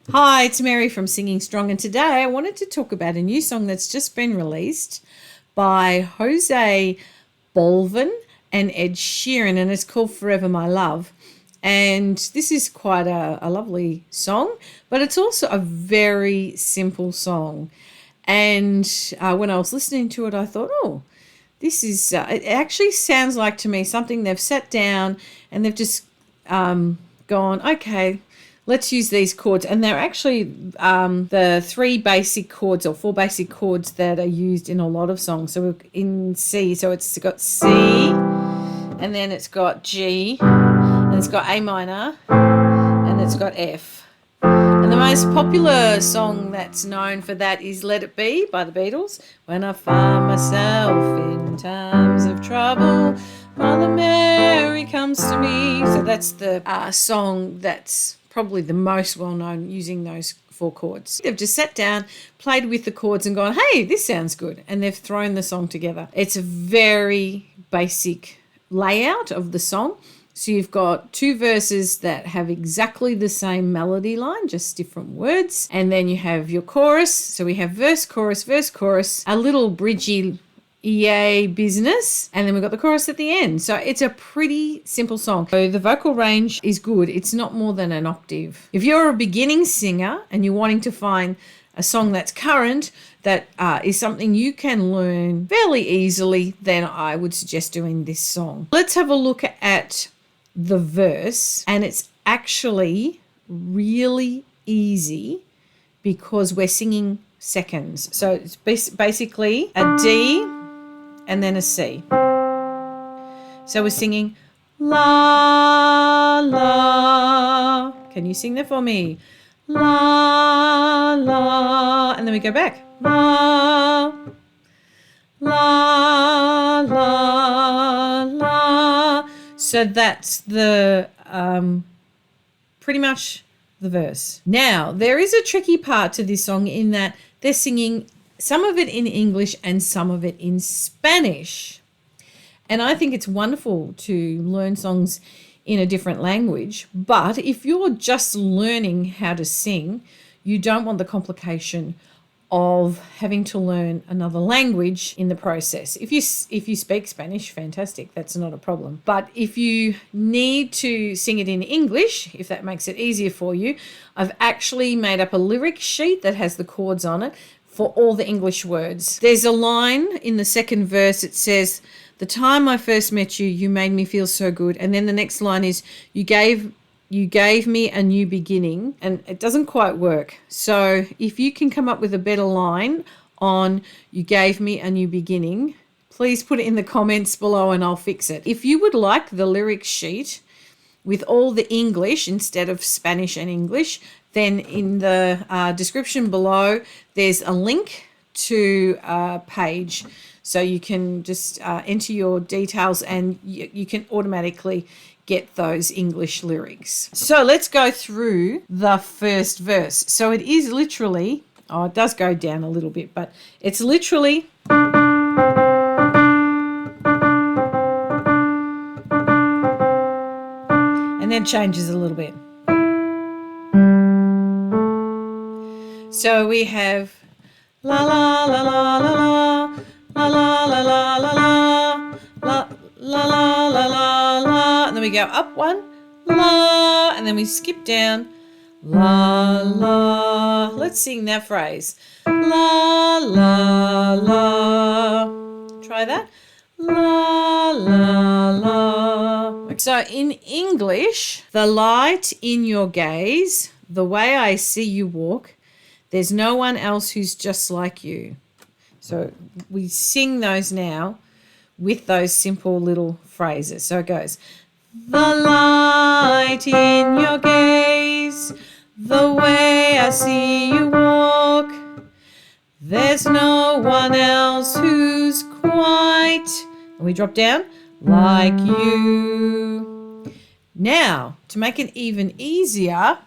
Hi, it's Mary from Singing Strong, and today I wanted to talk about a new song that's just been released by Jose Balvin and Ed Sheeran, and it's called Forever My Love. And this is quite a lovely song, but it's also a very simple song. And when I was listening to it, I thought, oh, this is, it actually sounds like to me something they've sat down and they've just gone, okay, let's use these chords. And they're actually the three basic chords or four basic chords that are used in a lot of songs. So we're in C, so it's got C, and then it's got G, and it's got A minor, and it's got F. And the most popular song that's known for that is Let It Be by the Beatles. When I find myself in times of trouble, Mother Mary comes to me. So that's the song that's probably the most well-known using those four chords. They've just sat down, played with the chords and gone, hey, this sounds good. And they've thrown the song together. It's a very basic layout of the song. So you've got two verses that have exactly the same melody line, just different words. And then you have your chorus. So we have verse, chorus, a little bridgy EA business, and then we've got the chorus at the end. So it's a pretty simple song. So the vocal range is good. It's not more than an octave. If you're a beginning singer and you're wanting to find a song that's current, that is something you can learn fairly easily, then I would suggest doing this song. Let's have a look at the verse, and it's actually really easy because we're singing seconds. So it's basically a D and then a C. So we're singing la, la. Can you sing that for me? La, la. And then we go back. La, la, la, la. So that's the pretty much the verse. Now, there is a tricky part to this song in that they're singing some of it in English and some of it in Spanish. And I think it's wonderful to learn songs in a different language. But if you're just learning how to sing, you don't want the complication of having to learn another language in the process. If you speak Spanish, fantastic, that's not a problem. But if you need to sing it in English, if that makes it easier for you, I've actually made up a lyric sheet that has the chords on it for all the English words. There's a line in the second verse. It says, the time I first met you, you made me feel so good. And then the next line is, you gave me a new beginning, and it doesn't quite work. So if you can come up with a better line on you gave me a new beginning, please put it in the comments below and I'll fix it. If you would like the lyric sheet with all the English instead of Spanish and English, then in the description below, there's a link to a page. So you can just enter your details and you can automatically get those English lyrics. So let's go through the first verse. So it is literally, it does go down a little bit, but it's literally and then changes a little bit. So we have la la la la la la la la la la la la la la la la, and then we go up one, la, and then we skip down, la la. Let's sing that phrase, la la la. Try that, la la la. So in English, the light in your gaze, the way I see you walk, there's no one else who's just like you. So we sing those now with those simple little phrases. So it goes, the light in your gaze, the way I see you walk, there's no one else who's quite, and we drop down, like you. Now, to make it even easier,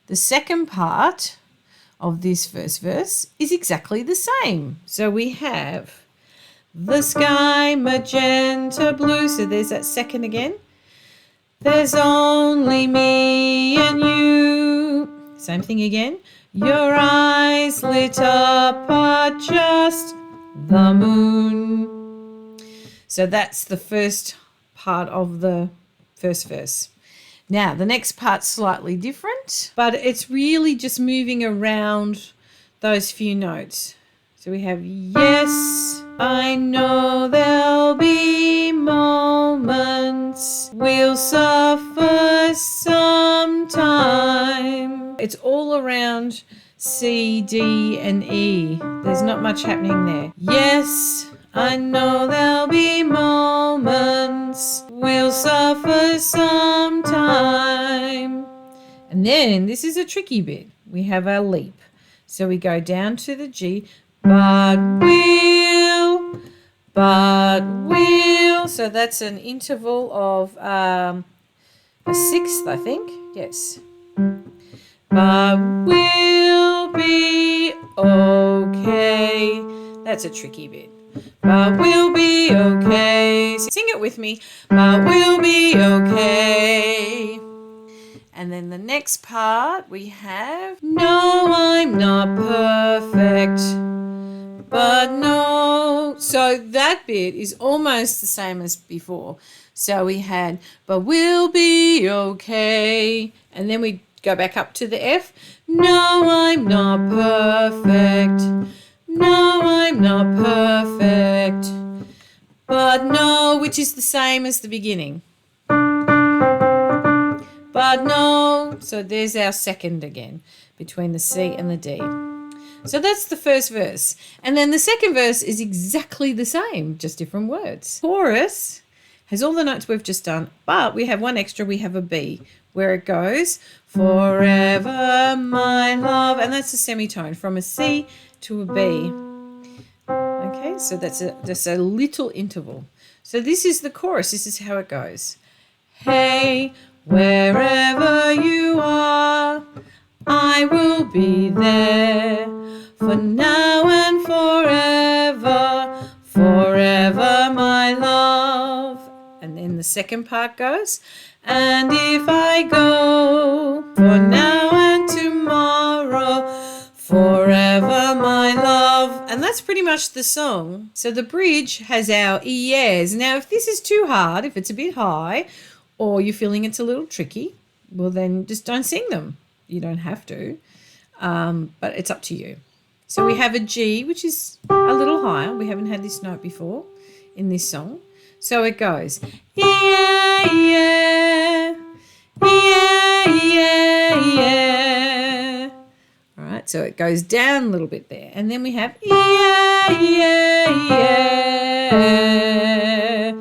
the second part of this first verse is exactly the same. So we have the sky magenta blue. So there's that second again. There's only me and you. Same thing again. Your eyes lit up are just the moon. So that's the first part of the first verse. Now, the next part's slightly different, but it's really just moving around those few notes. So we have, yes, I know there'll be moments we'll suffer sometime. It's all around C, D, and E. There's not much happening there. Yes, I know there'll be moments we'll suffer sometime. And then this is a tricky bit. We have our leap. So we go down to the G, but we'll. So that's an interval of a sixth, I think. Yes. But we'll be okay. That's a tricky bit. But we'll be okay. Sing it with me. But we'll be okay. And then the next part we have, no, I'm not perfect, but no. So that bit is almost the same as before. So we had, but we'll be okay. And then we go back up to the F. No, I'm not perfect. No, I'm not perfect. But no, which is the same as the beginning. But no. So there's our second again between the C and the D. So that's the first verse. And then the second verse is exactly the same, just different words. Chorus has all the notes we've just done, but we have one extra. We have a B where it goes, forever my love. And that's a semitone from a C to a B. Okay, so that's just a little interval. So this is the chorus. This is how it goes. Hey, wherever you are, I will be there for now and forever, forever my love. And then the second part goes, and if I go for now and tomorrow, forever my love. And that's pretty much the song. So the bridge has our ES. Now, if this is too hard, if it's a bit high, or you're feeling it's a little tricky, well, then just don't sing them. You don't have to, but it's up to you. So we have a G, which is a little higher. We haven't had this note before in this song. So it goes, yeah, yeah, yeah, yeah, yeah. All right, so it goes down a little bit there. And then we have, yeah, yeah, yeah.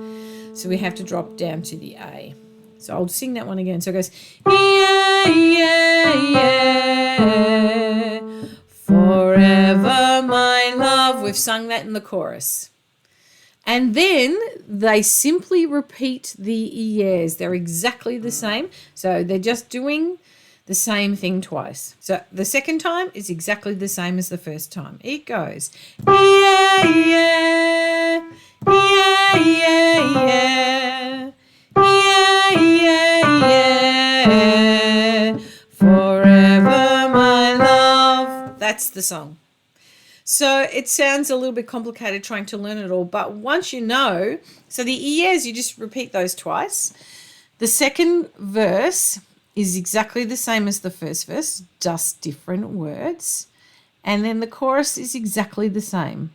So we have to drop down to the A. So I'll sing that one again. So it goes, yeah, yeah, yeah, forever my love. We've sung that in the chorus. And then they simply repeat the ES. They're exactly the same. So they're just doing the same thing twice. So the second time is exactly the same as the first time. It goes, yeah, yeah, yeah, yeah, yeah. Yeah, yeah, yeah, forever my love. That's the song. So it sounds a little bit complicated trying to learn it all, but once you know, so the ES, you just repeat those twice. The second verse is exactly the same as the first verse, just different words. And then the chorus is exactly the same.